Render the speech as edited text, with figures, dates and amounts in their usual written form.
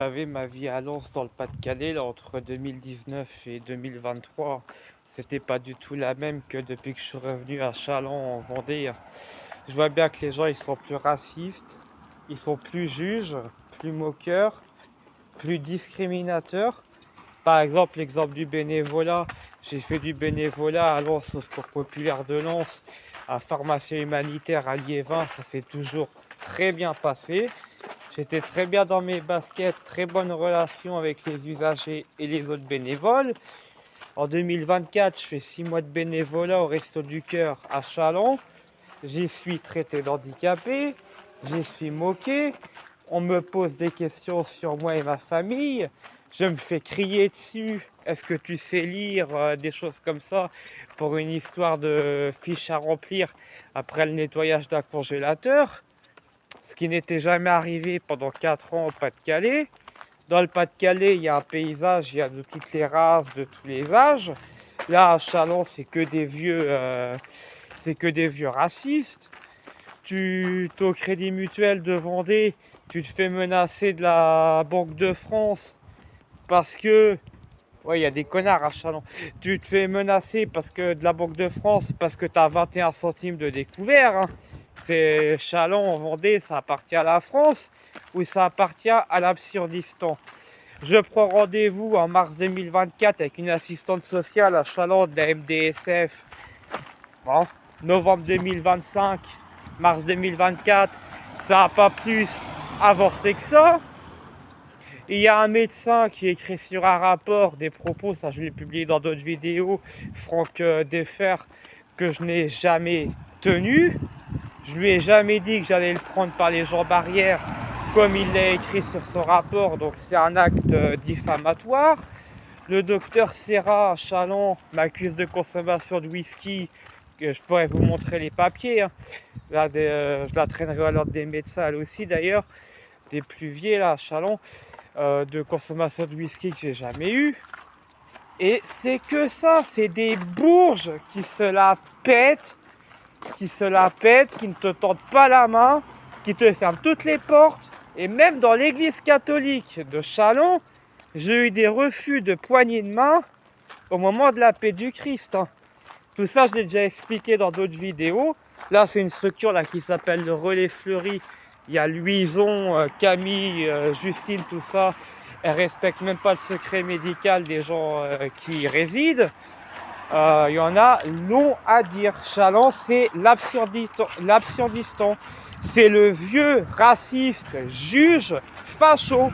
J'avais ma vie à Lens dans le Pas-de-Calais là, entre 2019 et 2023. C'était pas du tout la même que depuis que je suis revenu à Châlons en Vendée. Je vois bien que les gens ils sont plus racistes, ils sont plus juges, plus moqueurs, plus discriminateurs. Par exemple, l'exemple du bénévolat. J'ai fait du bénévolat à Lens, au Secours populaire de Lens, à pharmacie humanitaire à Liévin. Ça s'est toujours très bien passé. J'étais très bien dans mes baskets, très bonne relation avec les usagers et les autres bénévoles. En 2024, je fais 6 mois de bénévolat au Resto du Cœur à Châlons. J'y suis traité d'handicapé, j'y suis moqué. On me pose des questions sur moi et ma famille. Je me fais crier dessus. Est-ce que tu sais lire des choses comme ça pour une histoire de fiche à remplir après le nettoyage d'un congélateur? Ce qui n'était jamais arrivé pendant 4 ans au Pas-de-Calais. Dans le Pas-de-Calais, il y a un paysage, il y a de toutes les races, de tous les âges. Là, à Châlons, c'est que des vieux racistes. Tu es au Crédit Mutuel de Vendée, tu te fais menacer de la Banque de France parce que... Ouais, il y a des connards à Châlons. Tu te fais menacer parce que de la Banque de France parce que tu as 21 centimes de découvert, hein. C'est Châlons en Vendée, ça appartient à la France ou ça appartient à l'Absurdistan. Je prends rendez-vous en mars 2024 avec une assistante sociale à Châlons de la MDSF. Bon, novembre 2025, mars 2024, ça n'a pas plus avancé que ça. Il y a un médecin qui écrit sur un rapport des propos, ça je l'ai publié dans d'autres vidéos, Franck Defer, que je n'ai jamais tenu. Je lui ai jamais dit que j'allais le prendre par les jambes arrière, comme il l'a écrit sur son rapport, donc c'est un acte diffamatoire. Le docteur Serra à Châlons m'accuse de consommation de whisky, que je pourrais vous montrer les papiers, hein. Là, je la traînerai à l'ordre des médecins, elle aussi d'ailleurs, des plus vieux là à Châlons, de consommation de whisky que j'ai jamais eu. Et c'est que ça, c'est des bourges qui se la pètent, qui ne te tendent pas la main, qui te ferment toutes les portes. Et même dans l'église catholique de Châlons, j'ai eu des refus de poignées de main au moment de la paix du Christ, hein. Tout ça, je l'ai déjà expliqué dans d'autres vidéos. Là, c'est une structure là, qui s'appelle le Relais Fleuri. Il y a Louison, Camille, Justine, tout ça. Elles respectent même pas le secret médical des gens qui y résident. Il y en a long à dire. Châlons, c'est l'Absurdistan. C'est le vieux raciste juge facho.